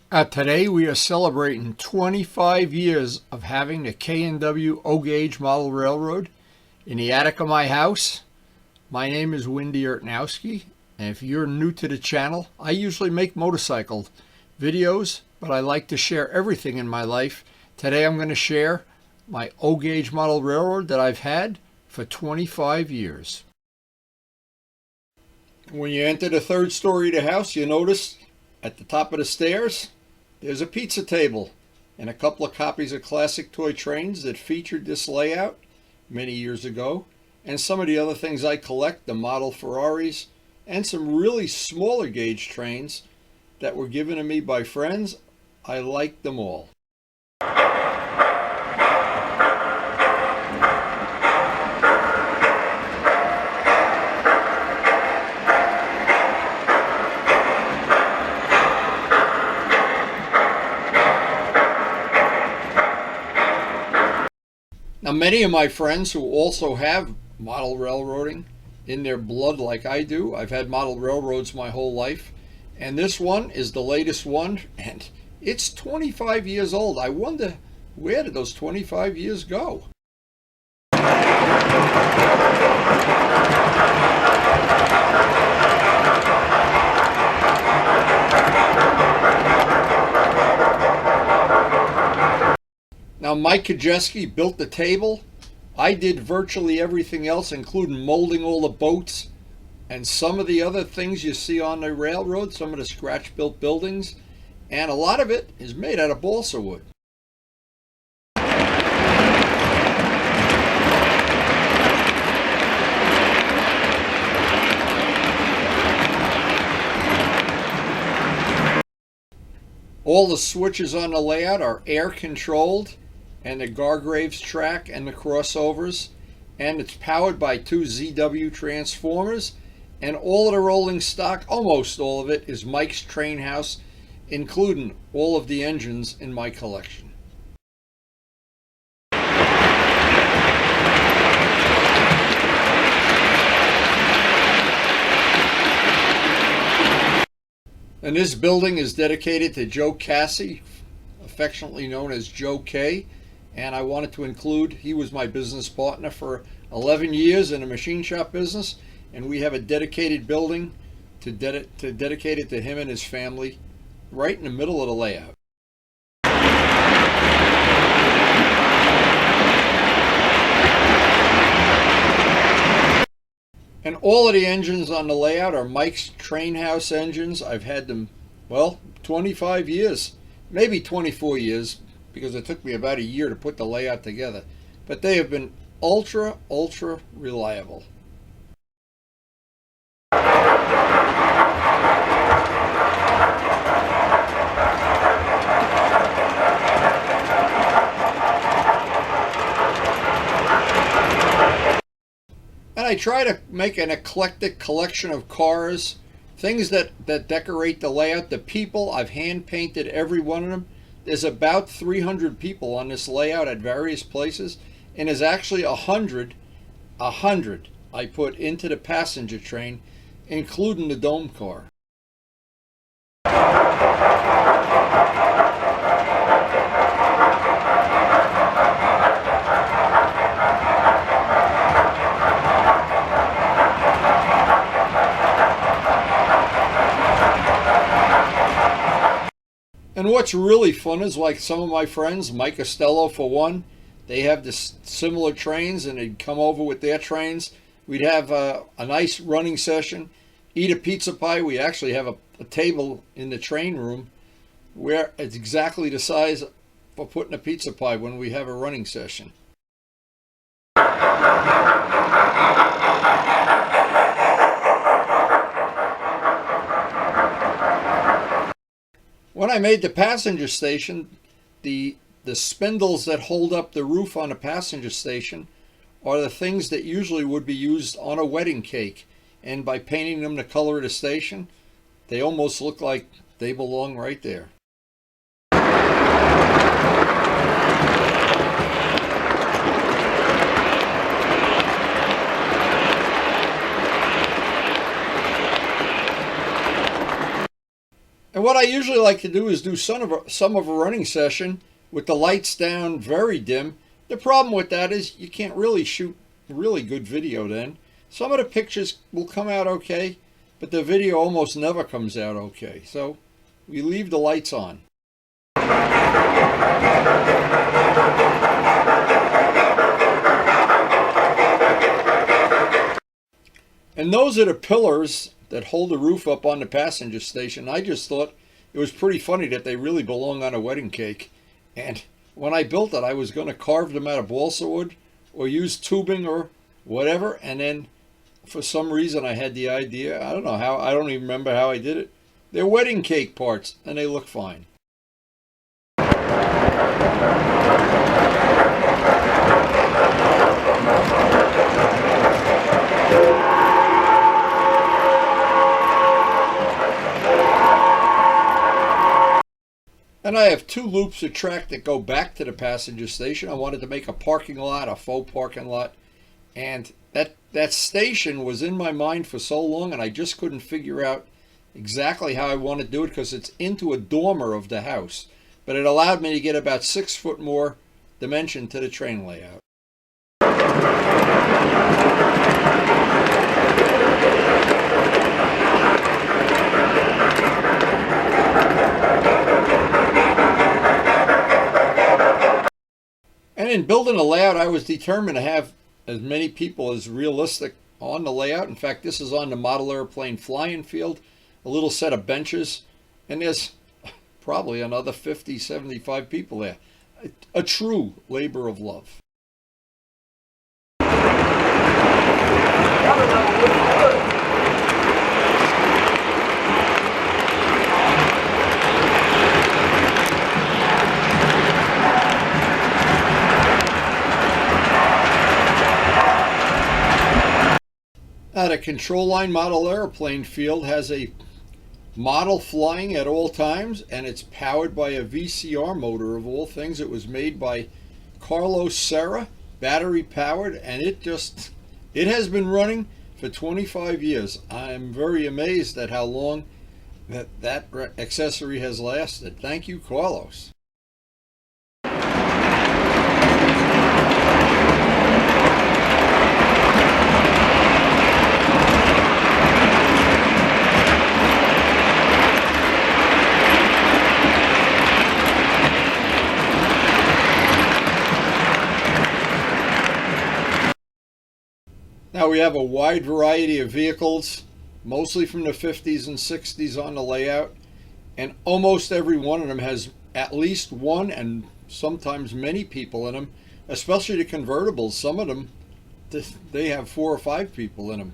Today we are celebrating 25 years of having the K&W O-Gauge model railroad in the attic of my house. My name is Windy.THIS, and if you're new to the channel, I usually make motorcycle videos, but I like to share everything in my life. Today I'm going to share my O-Gauge model railroad that I've had for 25 years. When you enter the third story of the house, you notice at the top of the stairs there's a pizza table and a couple of copies of classic toy trains that featured this layout many years ago, and some of the other things I collect, the model Ferraris and some really smaller gauge trains that were given to me by friends. I like them all. Now, many of my friends who also have model railroading in their blood like I do, I've had model railroads my whole life, and this one is the latest one, and it's 25 years old. I wonder, where did those 25 years go? Now, Mike Kajeski built the table. I did virtually everything else, including molding all the boats and some of the other things you see on the railroad, some of the scratch-built buildings, and a lot of it is made out of balsa wood. All the switches on the layout are air-controlled, and the Gargraves track and the crossovers, and it's powered by 2 ZW transformers, and all of the rolling stock, almost all of it, is Mike's train house, including all of the engines in my collection. And this building is dedicated to Joe Cassie, affectionately known as Joe K. And I wanted to include, he was my business partner for 11 years in the machine shop business, and we have a dedicated building to dedicate it to him and his family right in the middle of the layout. And all of the engines on the layout are Mike's train house engines. I've had them, well, 25 years, maybe 24 years, because it took me about a year to put the layout together. But they have been ultra reliable. And I try to make an eclectic collection of cars, things that decorate the layout. The people, I've hand painted every one of them. There's about 300 people on this layout at various places, and there's actually 100 I put into the passenger train, including the dome car. And what's really fun is, like, some of my friends, Mike Costello for one, they have this similar trains, and they'd come over with their trains. We'd have a nice running session, eat a pizza pie. We actually have a table in the train room where it's exactly the size for putting a pizza pie when we have a running session. When I made the passenger station, the spindles that hold up the roof on a passenger station are the things that usually would be used on a wedding cake. And by painting them the color of the station, they almost look like they belong right there. what I usually like to do is do some of a running session with the lights down very dim. The problem with that is you can't really shoot really good video then. Some of the pictures will come out okay, but the video almost never comes out okay. So we leave the lights on. And those are the pillars that hold the roof up on the passenger station. I just thought it was pretty funny that they really belong on a wedding cake. And when I built it, I was going to carve them out of balsa wood or use tubing or whatever. And then for some reason I had the idea, I don't know how, I don't even remember how I did it. They're wedding cake parts and they look fine. And I have 2 loops of track that go back to the passenger station. I wanted to make a parking lot, a faux parking lot. And that station was in my mind for so long, and I just couldn't figure out exactly how I want to do it because it's into a dormer of the house. But it allowed me to get about 6 foot more dimension to the train layout. And in building a layout, I was determined to have as many people as realistic on the layout. In fact, this is on the model airplane flying field, a little set of benches, and there's probably another 50, 75 people there. A true labor of love. Now, the control line model airplane field has a model flying at all times, and it's powered by a VCR motor of all things. It was made by Carlos Serra, battery powered, and it has been running for 25 years. I'm very amazed at how long that accessory has lasted. Thank you, Carlos. Now we have a wide variety of vehicles, mostly from the 50s and 60s on the layout, and almost every one of them has at least one and sometimes many people in them, especially the convertibles. Some of them, they have 4 or 5 people in them.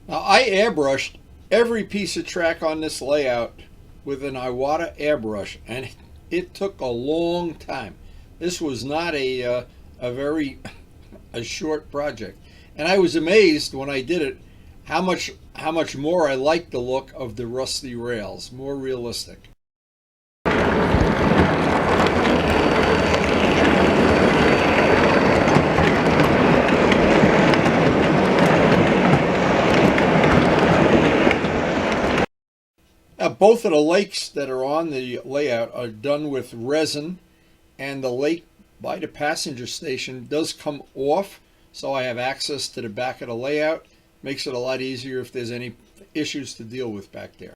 Now I airbrushed every piece of track on this layout with an Iwata airbrush, and it took a long time. This was not a short project, and I was amazed when I did it how much more I liked the look of the rusty rails, more realistic. Now, both of the lakes that are on the layout are done with resin, and the lake by the passenger station does come off, so I have access to the back of the layout. Makes it a lot easier if there's any issues to deal with back there.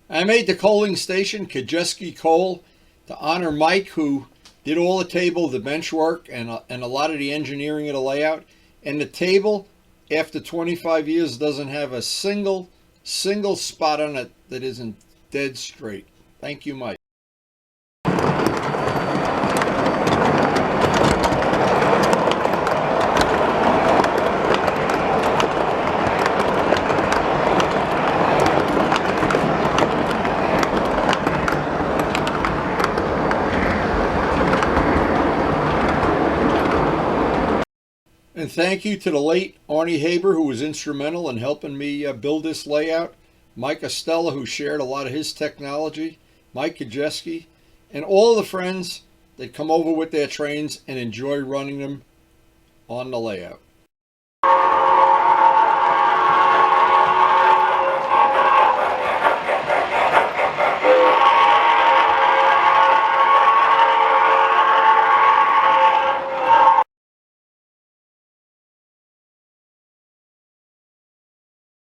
I made the coaling station Kajeski Coal to honor Mike, who did all the table, the bench work, and a lot of the engineering of the layout. And the table, after 25 years, doesn't have a single spot on it that isn't dead straight. Thank you, Mike. And thank you to the late Arnie Haber, who was instrumental in helping me build this layout, Mike Estella, who shared a lot of his technology, Mike Kajeski, and all the friends that come over with their trains and enjoy running them on the layout.